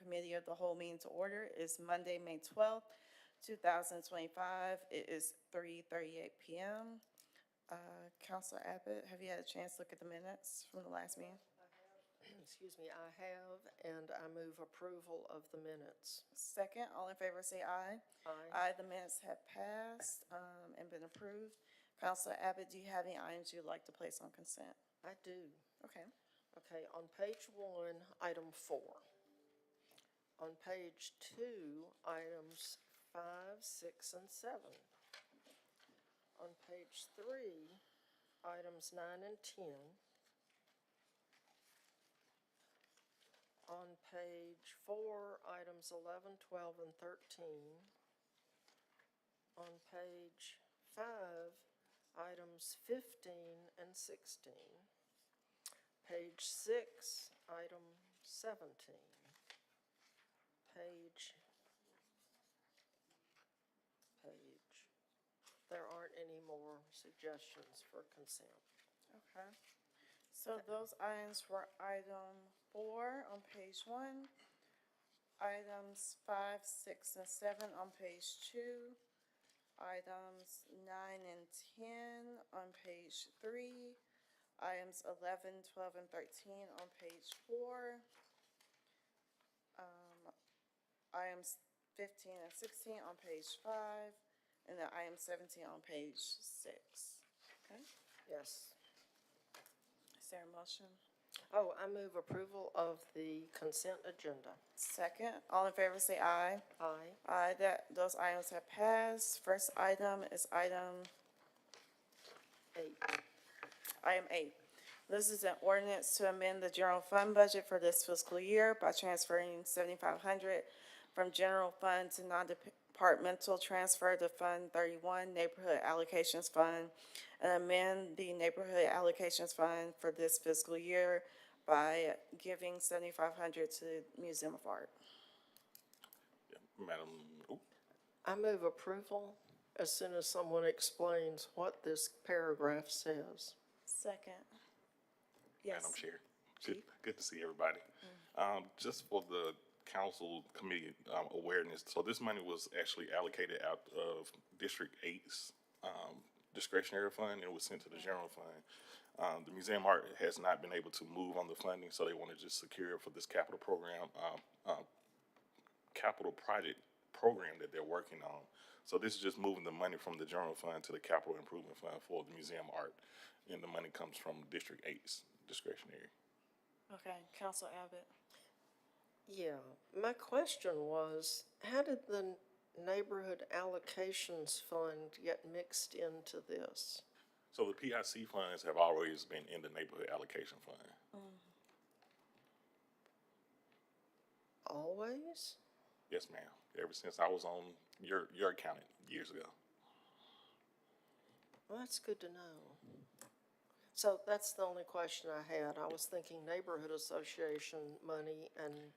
Committee of the Whole meeting to order. It's Monday, May 12th, 2025. It is 3:38 p.m. Counselor Abbott, have you had a chance to look at the minutes from the last meeting? Excuse me, I have, and I move approval of the minutes. Second, all in favor say aye. Aye. Aye, the minutes have passed and been approved. Counselor Abbott, do you have any items you'd like to place on consent? I do. Okay. Okay, on page 1, item 4. On page 2, items 5, 6, and 7. On page 3, items 9 and 10. On page 4, items 11, 12, and 13. On page 5, items 15 and 16. Page 6, item 17. There aren't any more suggestions for consent. Okay. So those items were item 4 on page 1, items 5, 6, and 7 on page 2, items 9 and 10 on page 3, items 11, 12, and 13 on page 4, items 15 and 16 on page 5, and then item 17 on page 6. Okay, Yes. is there a motion? Oh, I move approval of the consent agenda. Second, all in favor say aye. Aye. Aye, those items have passed. First item is item 8. This is an ordinance to amend the general fund budget for this fiscal year by transferring $7,500 from general fund to non-departmental transfer to Fund 31 Neighborhood Allocations Fund, and amend the Neighborhood Allocations Fund for this fiscal year by giving $7,500 to the Museum of Art. Madam, I move approval as soon as someone explains what this paragraph says. Second. Yes. Madam Chair, good to see everybody. Just for the council committee awareness, so this money was actually allocated out of District 8's discretionary fund and was sent to the general fund. The Museum of Art has not been able to move on the funding, so they want to just secure it for this capital program, capital project program that they're working on. So this is just moving the money from the general fund to the capital improvement fund for the Museum of Art, and the money comes from District 8's discretionary. Okay, Counselor Abbott. Yeah, my question was, how did the neighborhood allocations fund get mixed into this? So the PIC funds have always been in the neighborhood allocation fund. Always? Yes, ma'am. Ever since I was on your accountant years ago. Well, that's good to know. So that's the only question I had. I was thinking neighborhood association money, and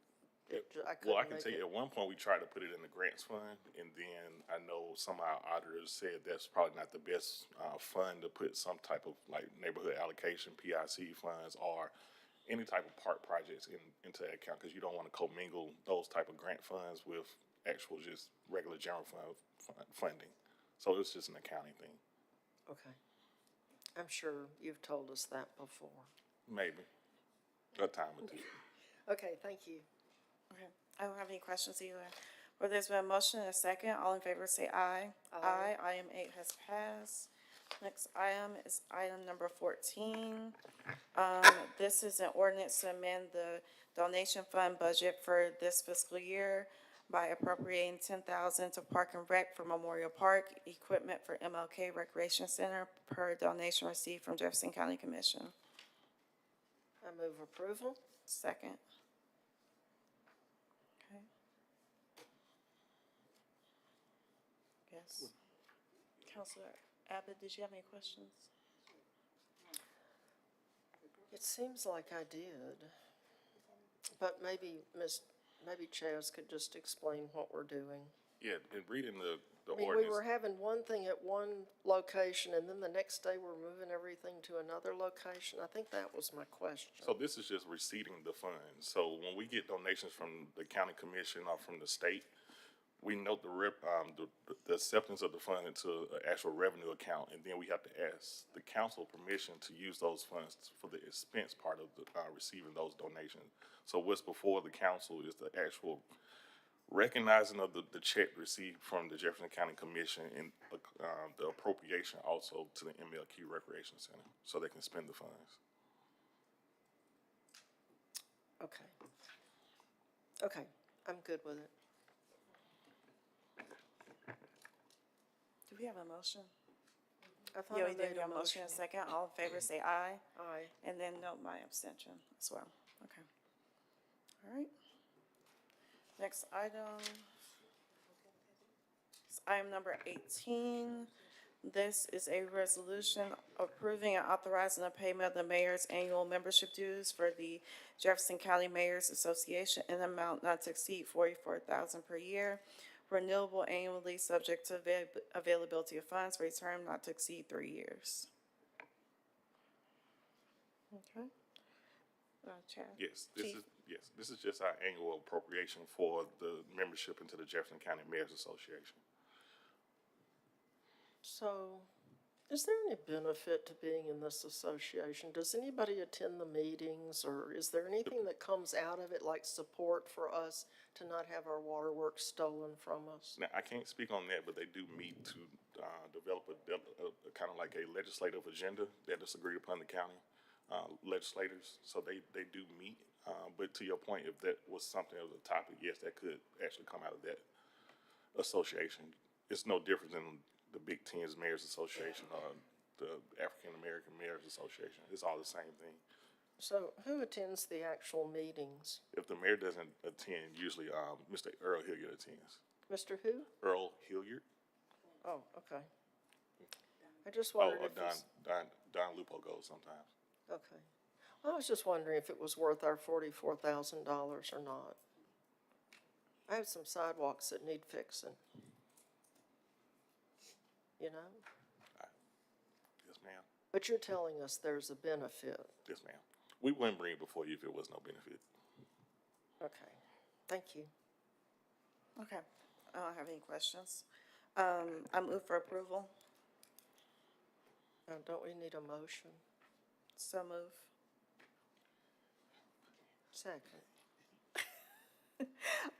I couldn't Well, I can make tell you, it. at one point we tried to put it in the grants fund, and then I know some of our auditors said that's probably not the best fund to put some type of like neighborhood allocation, PIC funds, or any type of park projects into that account, because you don't want to commingle those type of grant funds with actual just regular general fund funding. So it's just an accounting thing. Okay. I'm sure you've told us that before. Maybe a time or two. Okay, thank you. Okay, I don't have any questions either. Well, there's been a motion and a second. All in favor say aye. Aye. Item 8 has passed. Next item is item number 14. This is an ordinance to amend the donation fund budget for this fiscal year by appropriating $10,000 to Park and Rec for Memorial Park, equipment for MLK Recreation Center per donation received from Jefferson County Commission. I move approval. Second. Okay. Yes. Counselor Abbott, did you have any questions? It seems like I did, but maybe Chaz could just explain what we're doing. Yeah, in reading the the I mean, we ordinance. were having one thing at one location, and then the next day we're moving everything to another location. I think that was my question. So this is just receiving the funds. So when we get donations from the county commission or from the state, we note the acceptance of the fund into an actual revenue account, and then we have to ask the council permission to use those funds for the expense part of receiving those donations. So what's before the council is the actual recognizing of the check received from the Jefferson County Commission and the appropriation also to the MLQ Recreation Center, so they can spend the funds. Okay. Okay, I'm good with it. Do we have a motion? I thought Yeah, I we did made have a a motion motion. in a second. All in favor, say aye. Aye. And then note my abstention as well. Okay. All right. Next item. Is item number 18. This is a resolution approving and authorizing the payment of the mayor's annual membership dues for the Jefferson County Mayors Association in an amount not to exceed $44,000 per year, renewable annually, subject to availability of funds for a term not to exceed 3 years. Okay. Chad? Yes, Chief? this is just our annual appropriation for the membership into the Jefferson County Mayors Association. So, is there any benefit to being in this association? Does anybody attend the meetings, or is there anything that comes out of it, like support for us to not have our waterworks stolen from us? Now, I can't speak on that, but they do meet to develop a kind of like a legislative agenda that is agreed upon the county legislators. So they do meet. But to your point, if that was something that was a topic, yes, that could actually come out of that association. It's no different than the Big Ten's Mayors Association or the African American Mayors Association. It's all the same thing. So, who attends the actual meetings? If the mayor doesn't attend, usually Mr. Earl Hilliard attends. Mr. Who? Earl Hilliard? Oh, okay. I just Oh, wondered or if it's, Don Lupo goes sometimes. okay. I was just wondering if it was worth our $44,000 or not. I have some sidewalks that need fixing. You know? Yes, ma'am. But you're telling us there's a benefit. Yes, ma'am. We wouldn't bring it before you if it was no benefit. Okay, thank you. Okay. I don't have any questions. I move for approval. Don't we need a motion? So move. Second.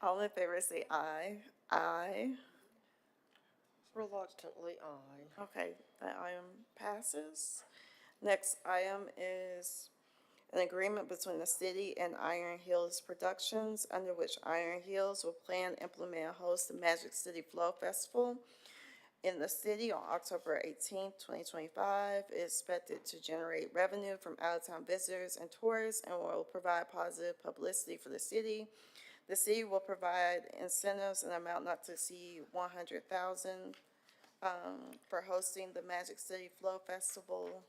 All in favor, say aye. Aye. Reluctantly, aye. Okay, that item passes. Next item is an agreement between the city and Iron Hills Productions, under which Iron Hills will plan, implement, and host the Magic City Flow Festival in the city on October 18th, 2025. It is expected to generate revenue from out-of-town visitors and tourists and will provide positive publicity for the city. The city will provide incentives in an amount not to exceed $100,000 for hosting the Magic City Flow Festival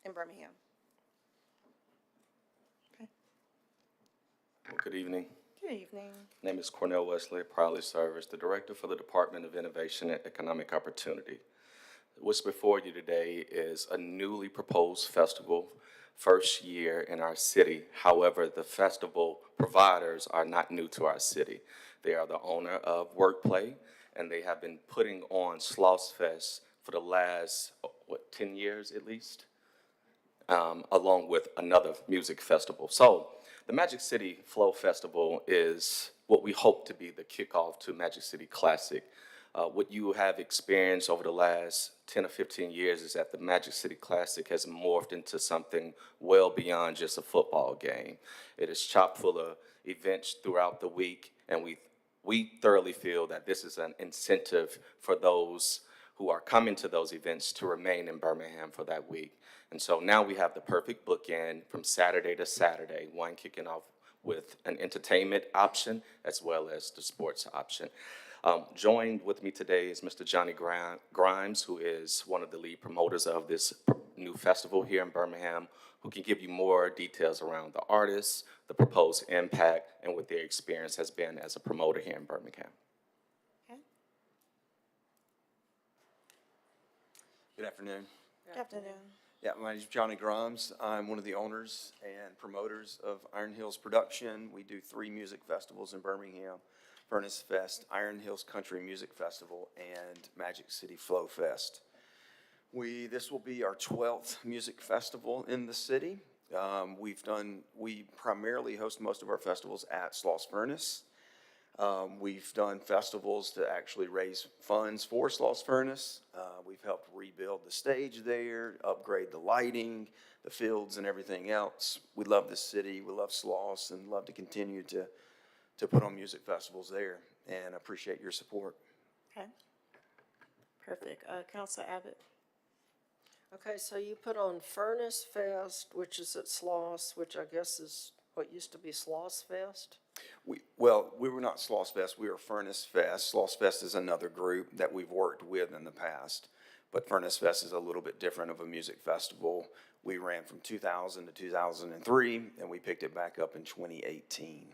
in Birmingham. Okay. Good evening. Good evening. My name is Cornell Wesley, proudly serve as the Director for the Department of Innovation and Economic Opportunity. What's before you today is a newly proposed festival, first year in our city. However, the festival providers are not new to our city. They are the owner of Workplay, and they have been putting on Sloss Fest for the last, 10 years at least? Along with another music festival. So the Magic City Flow Festival is what we hope to be the kickoff to Magic City Classic. What you have experienced over the last 10 or 15 years is that the Magic City Classic has morphed into something well beyond just a football game. It is chock full of events throughout the week, and we thoroughly feel that this is an incentive for those who are coming to those events to remain in Birmingham for that week. And so now we have the perfect bookend from Saturday to Saturday, one kicking off with an entertainment option as well as the sports option. Joined with me today is Mr. Johnny Grimes, who is one of the lead promoters of this new festival here in Birmingham, who can give you more details around the artists, the proposed impact, and what their experience has been as a promoter here in Birmingham. Okay. Good afternoon. Good afternoon. Yeah, my name is Johnny Grimes. I'm one of the owners and promoters of Iron Hills Production. We do 3 music festivals in Birmingham: Furnace Fest, Iron Hills Country Music Festival, and Magic City Flow Fest. This will be our 12th music festival in the city. We primarily host most of our festivals at Sloss Furnace. We've done festivals to actually raise funds for Sloss Furnace. We've helped rebuild the stage there, upgrade the lighting, the fields, and everything else. We love this city, we love Sloss, and love to continue to put on music festivals there, and appreciate your support. Okay. Perfect. Counselor Abbott? Okay, so you put on Furnace Fest, which is at Sloss, which I guess is what used to be Sloss Fest? We were not Sloss Fest, we were Furnace Fest. Sloss Fest is another group that we've worked with in the past, but Furnace Fest is a little bit different of a music festival. We ran from 2000 to 2003, and we picked it back up in 2018.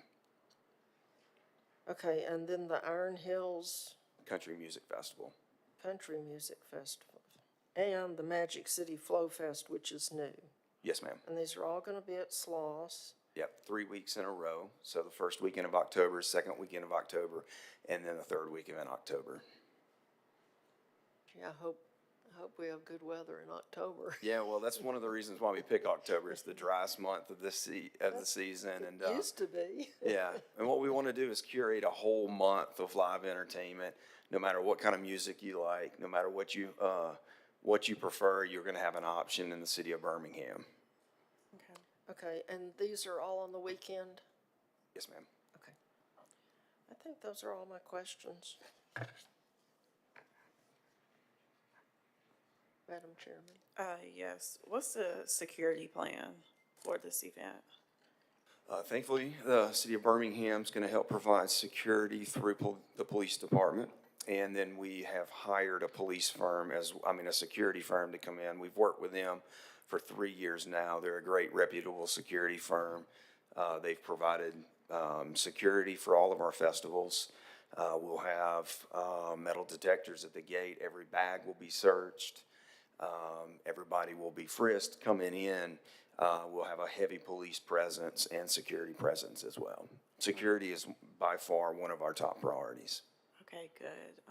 Okay, and then the Iron Hills Country Music Festival. Country Music Festival, and the Magic City Flow Fest, which is new. Yes, ma'am. And these are all gonna be at Sloss. Yep, 3 weeks in a row. So the first weekend of October, second weekend of October, and then the third weekend in October. Yeah, I hope we have good weather in October. Yeah, well, that's one of the reasons why we pick October. It's the driest month of the season, and Used to be. yeah. And what we want to do is curate a whole month of live entertainment. No matter what kind of music you like, no matter what you prefer, you're going to have an option in the city of Birmingham. Okay. Okay, and these are all on the weekend? Yes, ma'am. Okay. I think those are all my questions. Madam Chairman. Yes. What's the security plan for this event? Thankfully, the city of Birmingham is going to help provide security through the police department. And then we have hired a a security firm to come in. We've worked with them for 3 years now. They're a great reputable security firm. They've provided security for all of our festivals. We'll have metal detectors at the gate. Every bag will be searched. Everybody will be frisked coming in. We'll have a heavy police presence and security presence as well. Security is by far one of our top priorities. Okay, good.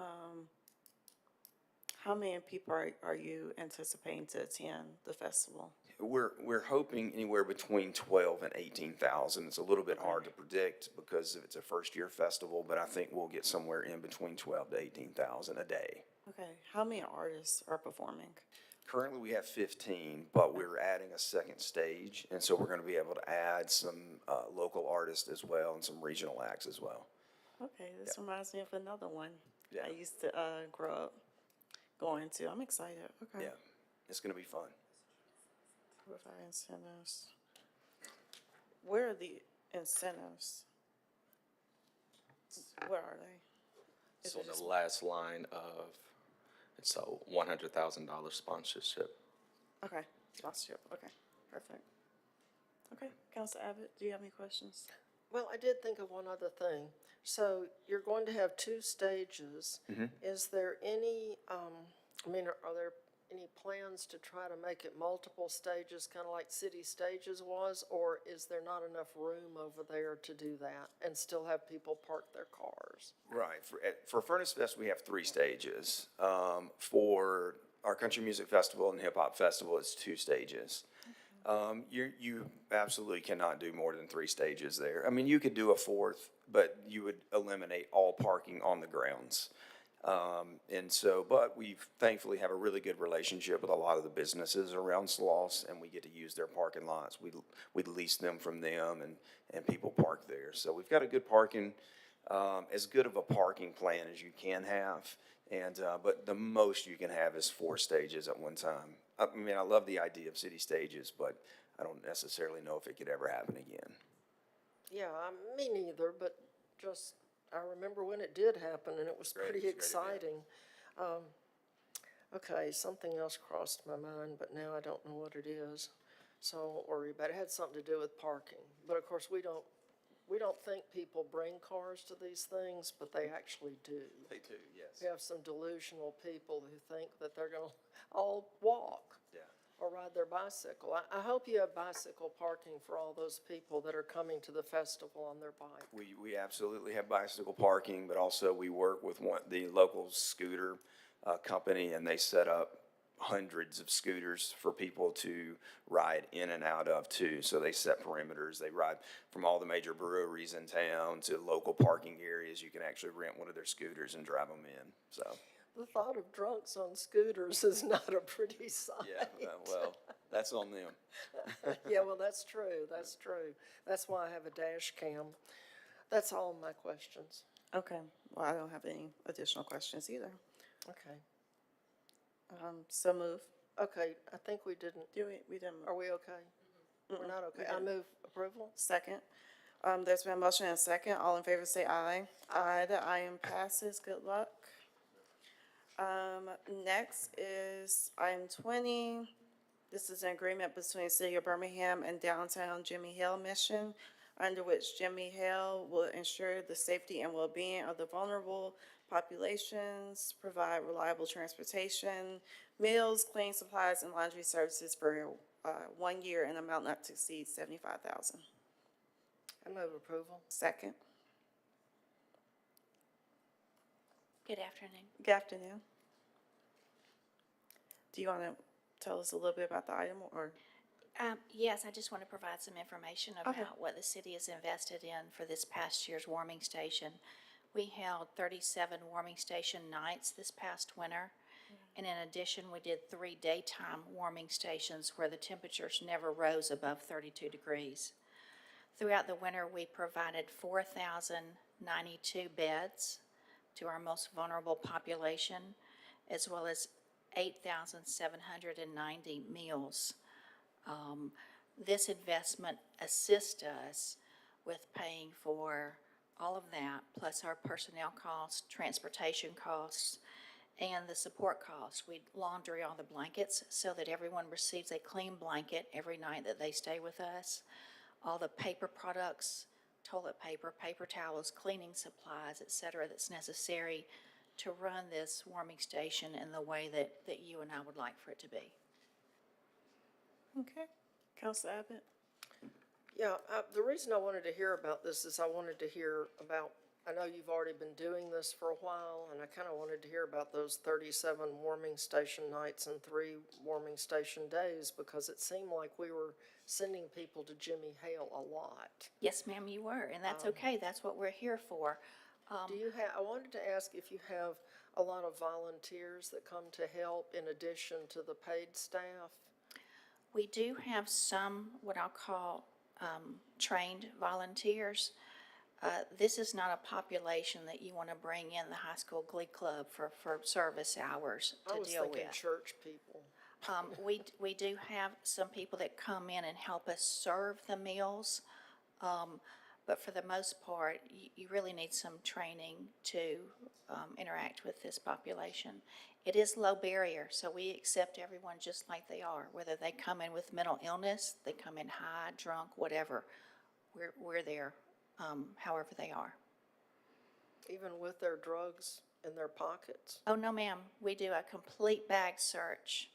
How many people are you anticipating to attend the festival? We're hoping anywhere between 12 and 18,000. It's a little bit hard to predict because it's a first-year festival, but I think we'll get somewhere in between 12 to 18,000 a day. Okay. How many artists are performing? Currently, we have 15, but we're adding a second stage, and so we're going to be able to add some local artists as well and some regional acts as well. Okay, this reminds me of another one Yeah. I used to grow up going to. I'm excited. Okay. Yeah, it's going to be fun. Provide incentives. Where are the incentives? Where are they? Is So it the just- last line of, it's a $100,000 sponsorship. Okay, sponsorship. Okay, perfect. Okay, Councilor Abbott, do you have any questions? Well, I did think of one other thing. So you're going to have 2 stages. Is there any, are there any plans to try to make it multiple stages, kind of like City Stages was? Or is there not enough room over there to do that and still have people park their cars? Right. For Furnace Fest, we have 3 stages. For our Country Music Festival and Hip Hop Festival, it's 2 stages. You absolutely cannot do more than 3 stages there. I mean, you could do a 4th, but you would eliminate all parking on the grounds. But we thankfully have a really good relationship with a lot of the businesses around Sloss, and we get to use their parking lots. We lease them from them, and people park there. So we've got a good parking, as good of a parking plan as you can have. But the most you can have is 4 stages at one time. I mean, I love the idea of city stages, but I don't necessarily know if it could ever happen again. Yeah, me neither, but just, I remember when it did happen and it was Great, pretty it's a great event. exciting. Okay, something else crossed my mind, but now I don't know what it is. So I won't worry about it. It had something to do with parking. But of course, we don't we don't think people bring cars to these things, but they actually do. They do, yes. We have some delusional people who think that they're gonna all walk Yeah. or ride their bicycle. I hope you have bicycle parking for all those people that are coming to the festival on their bike. We absolutely have bicycle parking, but also we work with the local scooter company, and they set up hundreds of scooters for people to ride in and out of too. So they set perimeters. They ride from all the major breweries in town to local parking areas. You can actually rent one of their scooters and drive them in, so. The thought of drunks on scooters is not a pretty sight. Yeah, well, that's on them. Yeah, well, that's true, that's true. That's why I have a dash cam. That's all my questions. Okay, well, I don't have any additional questions either. Okay. So move. Okay, I think we didn't, We didn't. are we okay? We're not okay. I move approval? Second. There's been a motion and a second. All in favor say aye. Aye. The item passes. Good luck. Next is item 20. This is an agreement between City of Birmingham and Downtown Jimmy Hill Mission, under which Jimmy Hill will ensure the safety and well-being of the vulnerable populations, provide reliable transportation, meals, cleaning supplies, and laundry services for 1 year in amount not to exceed $75,000. I move approval. Second. Good afternoon. Good afternoon. Do you want to tell us a little bit about the item, or? Yes, I just want to provide some information Okay. about what the city has invested in for this past year's warming station. We held 37 warming station nights this past winter. And in addition, we did 3 daytime warming stations where the temperatures never rose above 32 degrees. Throughout the winter, we provided 4,092 beds to our most vulnerable population, as well as 8,790 meals. This investment assists us with paying for all of that, plus our personnel costs, transportation costs, and the support costs. We laundry all the blankets so that everyone receives a clean blanket every night that they stay with us. All the paper products, toilet paper, paper towels, cleaning supplies, et cetera, that's necessary to run this warming station in the way that you and I would like for it to be. Okay. Counselor Abbott? Yeah, the reason I wanted to hear about this is I wanted to hear about, I know you've already been doing this for a while, and I kind of wanted to hear about those 37 warming station nights and 3 warming station days, because it seemed like we were sending people to Jimmy Hale a lot. Yes, ma'am, you were, and that's okay. That's what we're here for. Do you have, I wanted to ask if you have a lot of volunteers that come to help in addition to the paid staff? We do have some, what I'll call, trained volunteers. This is not a population that you want to bring in the high school glee club for service hours I to was deal thinking with. church people. We do have some people that come in and help us serve the meals. But for the most part, you really need some training to interact with this population. It is low barrier, so we accept everyone just like they are, whether they come in with mental illness, they come in high, drunk, whatever. We're there, however they are. Even with their drugs in their pockets? Oh, no, ma'am. We do a complete bag search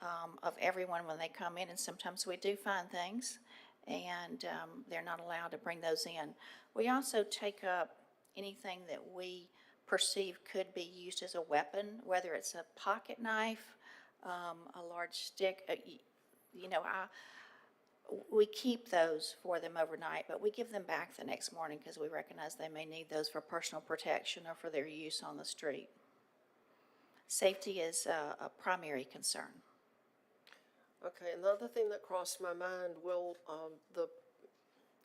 of everyone when they come in, and sometimes we do find things, and they're not allowed to bring those in. We also take up anything that we perceive could be used as a weapon, whether it's a pocket knife, a large stick. We keep those for them overnight, but we give them back the next morning because we recognize they may need those for personal protection or for their use on the street. Safety is a primary concern. Okay, another thing that crossed my mind, will the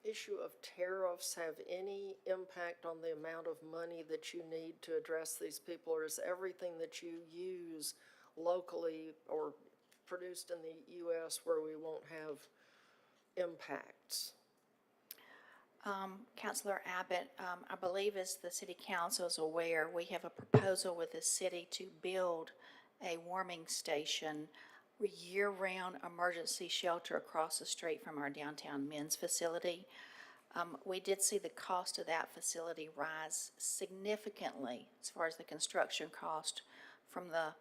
issue of tariffs have any impact on the amount of money that you need to address these people, or is everything that you use locally or produced in the U.S. where we won't have impacts? Councilor Abbott, I believe as the city council is aware, we have a proposal with the city to build a warming station, year-round emergency shelter across the street from our downtown men's facility. We did see the cost of that facility rise significantly as far as the construction cost from the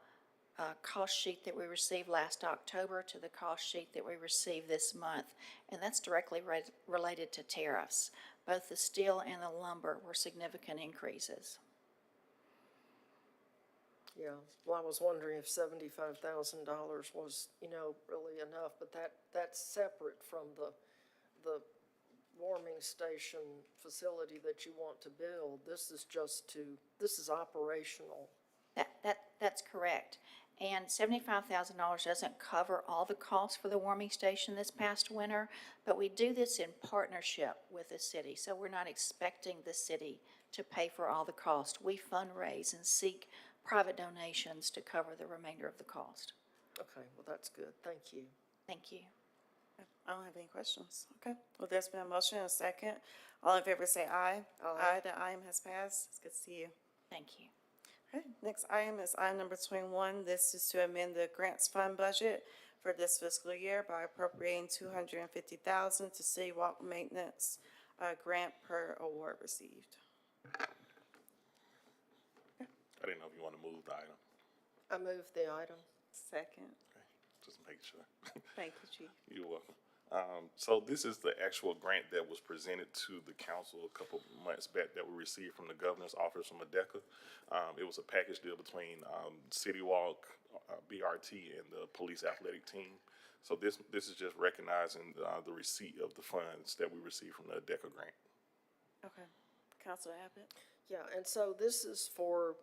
cost sheet that we received last October to the cost sheet that we received this month. And that's directly related to tariffs. Both the steel and the lumber were significant increases. Yeah, well, I was wondering if $75,000 was, really enough, but that's separate from the warming station facility that you want to build. This is operational. That's correct. And $75,000 doesn't cover all the costs for the warming station this past winter, but we do this in partnership with the city. So we're not expecting the city to pay for all the cost. We fundraise and seek private donations to cover the remainder of the cost. Okay, well, that's good, thank you. Thank you. I don't have any questions. Okay, well, there's been a motion and a second. All in favor say aye. Aye. The item has passed. It's good to see you. Thank you. Okay, next item is item number 21. This is to amend the grants fund budget for this fiscal year by appropriating $250,000 to city walk maintenance, grant per award received. I didn't know if you want to move the item. I move the item. Second. Okay, just make sure. Thank you, Chief. You're welcome. So this is the actual grant that was presented to the council a couple months back that we received from the governor's office from ADECA. It was a package deal between City Walk, BRT, and the police athletic team. So this is just recognizing the receipt of the funds that we received from the ADECA grant. Okay. Counselor Abbott? Yeah, and so this is for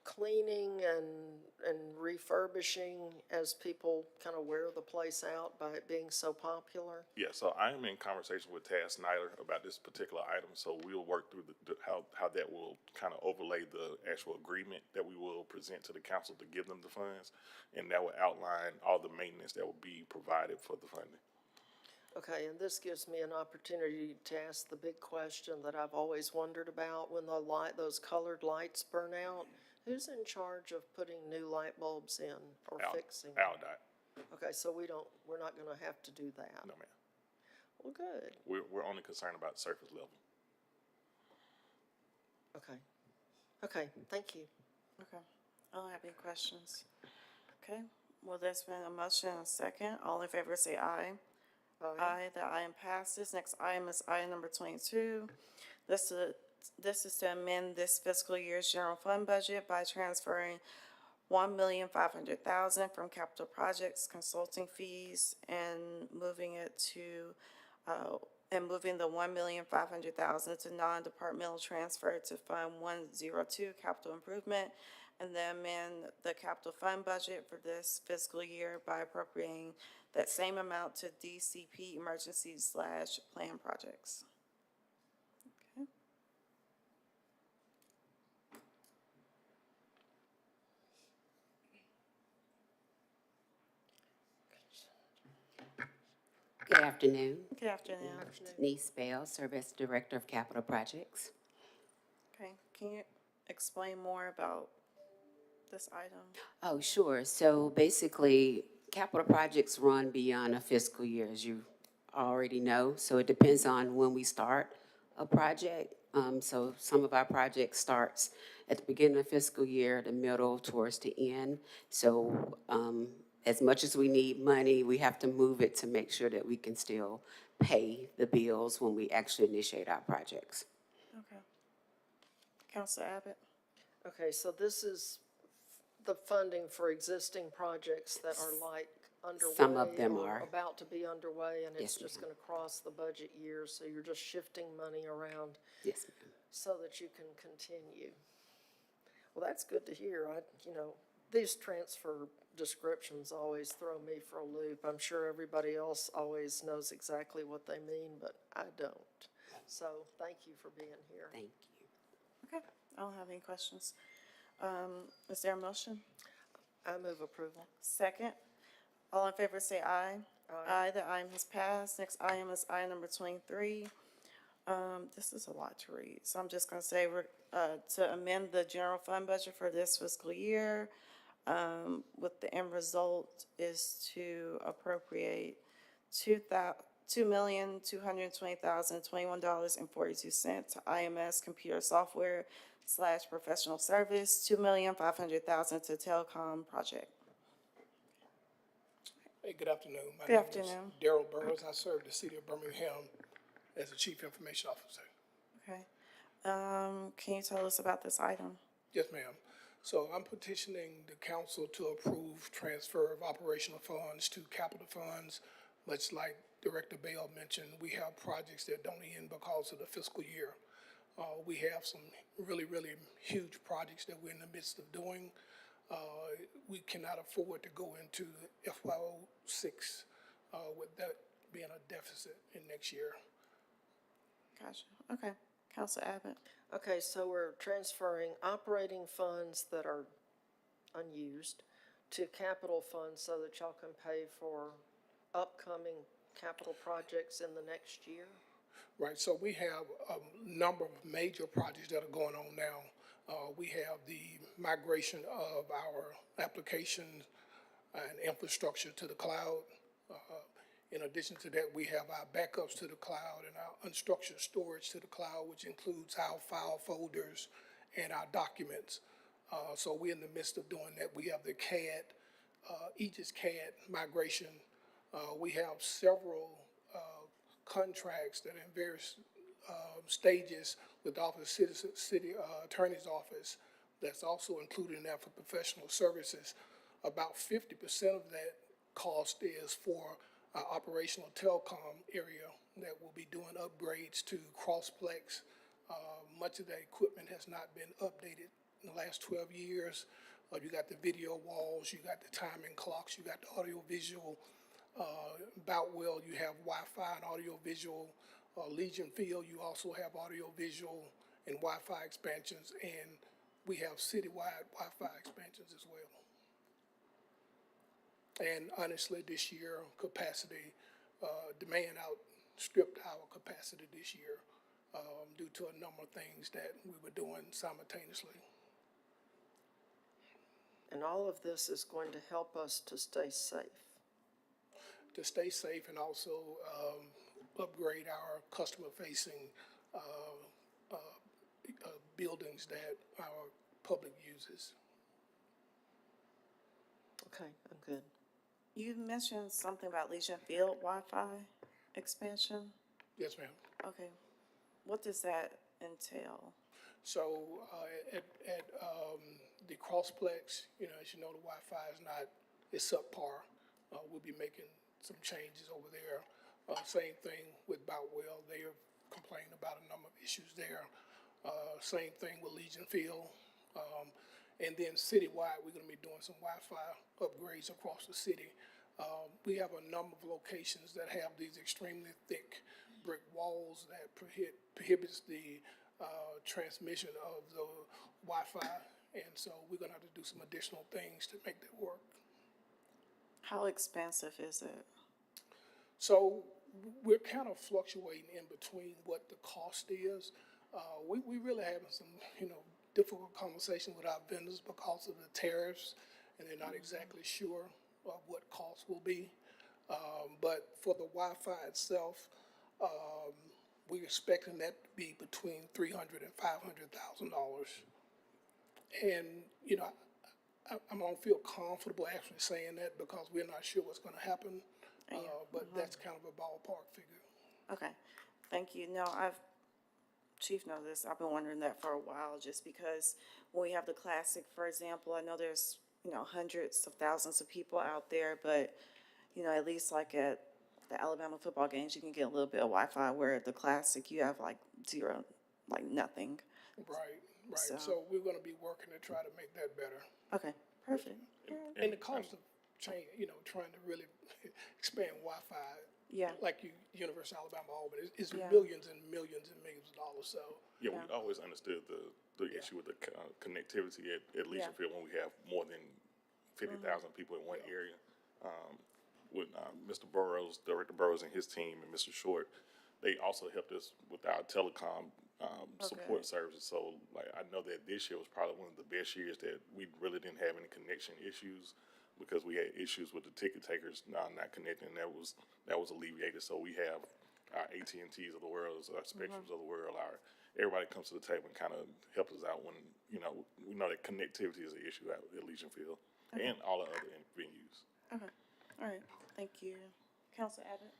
cleaning and refurbishing as people kind of wear the place out by it being so popular. Yeah, so I am in conversation with Taz Snyder about this particular item, so we'll work through how that will kind of overlay the actual agreement that we will present to the council to give them the funds, and that will outline all the maintenance that will be provided for the funding. Okay, and this gives me an opportunity to ask the big question that I've always wondered about. When those colored lights burn out, who's in charge of putting new light bulbs in or fixing them? AlDOT. Okay, so we're not gonna have to do that. No, ma'am. Well, good. We're only concerned about surface level. Okay. Okay, thank you. Okay. I don't have any questions. Okay. Well, there's been a motion and a second. All in favor say aye. Aye. The item passes. Next item is item number 22. This is to amend this fiscal year's general fund budget by transferring $1,500,000 from capital projects consulting fees and moving it to, moving the $1,500,000 to non-departmental transfer to Fund 102 Capital Improvement, and then amend the capital fund budget for this fiscal year by appropriating that same amount to DCP emergency/plan projects. Okay. Good afternoon. Good afternoon. Denise Bell, Service Director of Capital Projects. Okay, can you explain more about this item? Oh, sure. So basically, capital projects run beyond a fiscal year, as you already know. So it depends on when we start a project. So some of our projects starts at the beginning of fiscal year, the middle, towards the end. So as much as we need money, we have to move it to make sure that we can still pay the bills when we actually initiate our projects. Okay. Counselor Abbott? Okay, so this is the funding for existing projects that are like underway. Some of them or are. about to be underway, and it's Yes, just ma'am. gonna cross the budget year, so you're just shifting money around Yes, ma'am. so that you can continue. Well, that's good to hear. These transfer descriptions always throw me for a loop. I'm sure everybody else always knows exactly what they mean, but I don't. So thank you for being here. Thank you. Okay, I don't have any questions. Is there a motion? I move approval. Second? All in favor say aye. Aye, the item has passed. Next item is item number 23. This is a lot to read, so I'm just gonna say, to amend the general fund budget for this fiscal year, with the end result is to appropriate $2,220,021.42 to IMS Computer Software / Professional Service, $2,500,000 to Telecom Project. Hey, good afternoon. My Good name afternoon. is Darrell Burrows. I serve the city of Birmingham as the Chief Information Officer. Okay. Can you tell us about this item? Yes, ma'am. So I'm petitioning the council to approve transfer of operational funds to capital funds. Much like Director Bell mentioned, we have projects that don't end because of the fiscal year. We have some really, really huge projects that we're in the midst of doing. We cannot afford to go into FY06 with that being a deficit in next year. Gotcha. Okay. Counselor Abbott? Okay, so we're transferring operating funds that are unused to capital funds so that y'all can pay for upcoming capital projects in the next year? Right, so we have a number of major projects that are going on now. We have the migration of our applications and infrastructure to the cloud. In addition to that, we have our backups to the cloud and our unstructured storage to the cloud, which includes our file folders and our documents. So we're in the midst of doing that. We have the CAD, Aegis CAD migration. We have several contracts that are in various stages with the Office of City Attorney's Office. That's also included in that for professional services. About 50% of that cost is for our operational telecom area that will be doing upgrades to Crossplex. Much of that equipment has not been updated in the last 12 years. You got the video walls, you got the timing clocks, you got the audio visual. Boutwell, you have Wi-Fi and audio visual. Legion Field, you also have audio visual and Wi-Fi expansions, and we have citywide Wi-Fi expansions as well. And honestly, this year, capacity, demand outstripped our capacity this year due to a number of things that we were doing simultaneously. And all of this is going to help us to stay safe. To stay safe and also upgrade our customer-facing buildings that our public uses. Okay, I'm good. You mentioned something about Legion Field Wi-Fi expansion. Yes, ma'am. Okay. What does that entail? So at the Crossplex, as you know, the Wi-Fi is subpar. We'll be making some changes over there. Same thing with Boutwell. They are complaining about a number of issues there. Same thing with Legion Field. And then citywide, we're going to be doing some Wi-Fi upgrades across the city. We have a number of locations that have these extremely thick brick walls that prohibits the transmission of the Wi-Fi. And so we're going to have to do some additional things to make that work. How expensive is it? So we're kind of fluctuating in between what the cost is. We really having some, difficult conversations with our vendors because of the tariffs, and they're not exactly sure of what costs will be. But for the Wi-Fi itself, we're expecting that to be between $300,000 and $500,000. And, I don't feel comfortable actually saying that because we're not sure what's going to happen. But that's kind of a ballpark figure. Okay, thank you. No, Chief knows this, I've been wondering that for a while, just because when we have the Classic, for example, I know there's, hundreds of thousands of people out there, but, at least like at the Alabama football games, you can get a little bit of Wi-Fi, where at the Classic, you have like zero, like nothing. Right. So- So we're going to be working to try to make that better. Okay, perfect. And the cost of change, trying to really expand Wi-Fi, Yeah. like University of Alabama, Auburn, is Yeah. millions and millions and millions of dollars. So Yeah, we always understood the issue with the connectivity at Legion Yeah. Field when we have more than 50,000 people in one area. With Mr. Burrows, Director Burrows and his team, and Mr. Short, they also helped us with our telecom support services. So, I know that this year was probably one of the best years that we really didn't have any connection issues because we had issues with the ticket takers not connecting. That was alleviated. So we have our AT&Ts of the world, our Spectrums of the world, everybody comes to the table and kind of helps us out when, we know that connectivity is an issue at Legion Field and all the other venues. Okay, all right, thank you. Council Abbott?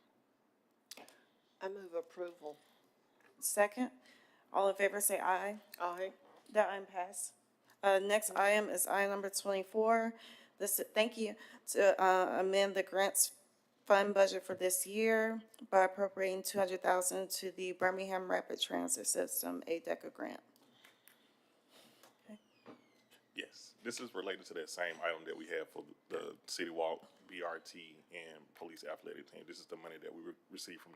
I move approval. Second, all in favor say aye. Aye. That item pass. Next item is item number 24. Thank you, to amend the grants fund budget for this year by appropriating $200,000 to the Birmingham Rapid Transit System ADECA grant. Yes, this is related to that same item that we have for the City Walk, BRT, and Police Athletic Team. This is the money that we received from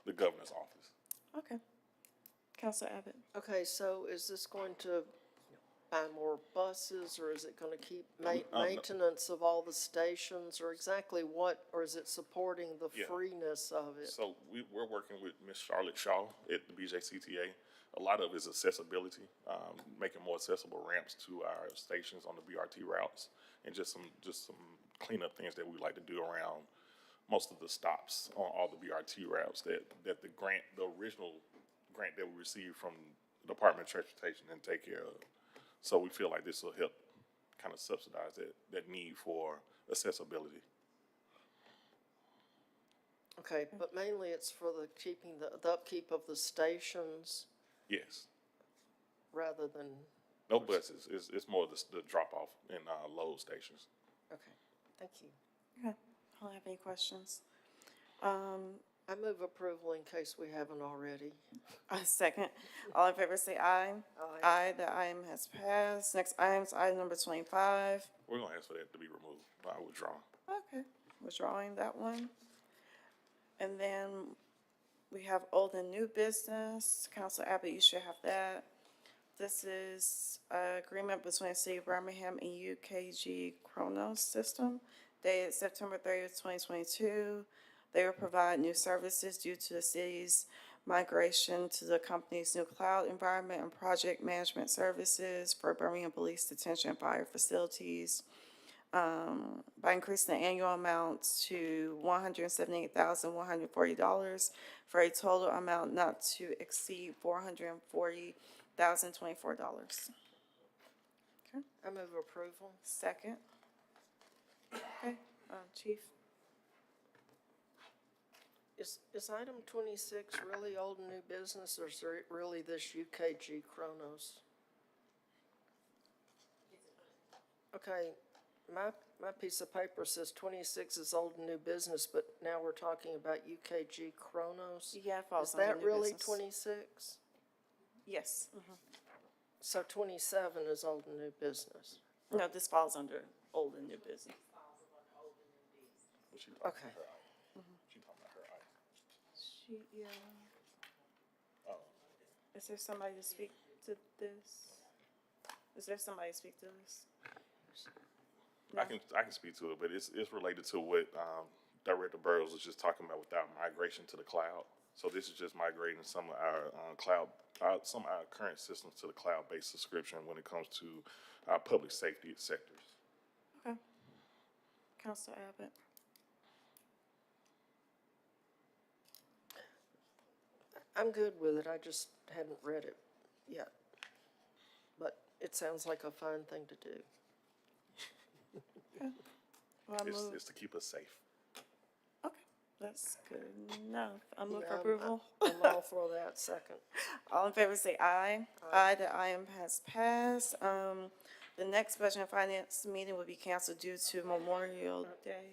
the governor's office. Okay. Council Abbott? Okay, so is this going to buy more buses, or is it gonna keep maintenance of all the stations, or exactly what, or is it supporting the Yeah. freeness of it? So we're working with Ms. Charlotte Shaw at the BJCTA. A lot of it is accessibility, making more accessible ramps to our stations on the BRT routes, and just some cleanup things that we like to do around most of the stops on all the BRT routes that the original grant that we received from the Department of Transportation didn't take care of. So we feel like this will help kind of subsidize that need for accessibility. Okay, but mainly it's for the keeping the upkeep of the stations Yes. rather than, No buses. It's more the drop off and load stations. okay, thank you. Okay. I don't have any questions. I move approval in case we haven't already. Second, all in favor say aye. Aye. Aye, the item has passed. Next item is item number 25. We're gonna ask for that to be removed by withdrawal. Okay, withdrawing that one. And then we have old and new business. Council Abbott, you should have that. This is an agreement between the City of Birmingham and UKG Chronos System dated September 30th, 2022. They will provide new services due to the city's migration to the company's new cloud environment and project management services for Birmingham Police Detention and Fire Facilities. By increasing the annual amount to $178,140 for a total amount not to exceed $440,024. I move approval. Second. Okay, Chief? Is item 26 really old and new business, or is it really this UKG Chronos? Okay, my piece of paper says 26 is old and new business, but now we're talking about UKG Chronos? Yeah, it falls Is under that new really business. 26? Yes. So 27 is old and new business? No, this falls under old and new business. She talking Okay. about her item. She talking about her item. Yeah. Is there somebody to speak to this? Is there somebody to speak to this? I can speak to it, but it's related to what Director Burrows was just talking about with our migration to the cloud. So this is just migrating some of our some of our current systems to the cloud-based subscription when it comes to our public safety sectors. Okay. Council Abbott? I'm good with it, I just hadn't read it yet. But it sounds like a fine thing to do. Well, I It's move, to keep us safe. okay, that's good enough. I move for Yeah, approval. I'm all for that, second. All in favor say aye. Aye, the item has passed. The next budget and finance meeting will be canceled due to Memorial Day.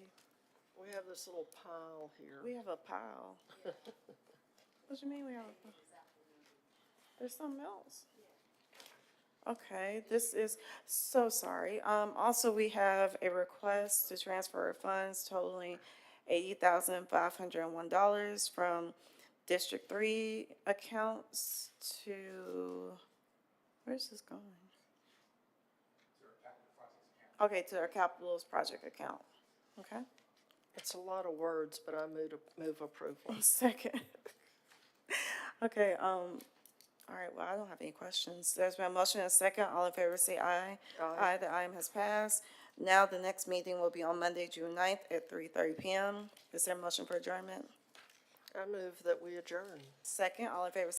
We have this little pile here. We have a pile. What do you mean we have a pile? There's something else. Okay, this is, so sorry. Also, we have a request to transfer funds totaling $80,501 from District 3 accounts to, where's this going? Okay, to our capital project account. Okay, It's a lot of words, but I move approval. second. Okay, all right, well, I don't have any questions. There's been a motion and a second. All in favor say aye. Aye. Aye, the item has passed. Now, the next meeting will be on Monday, June 9th at 3:30 PM. Is there a motion for adjournment? I move that we adjourn. Second, all in favor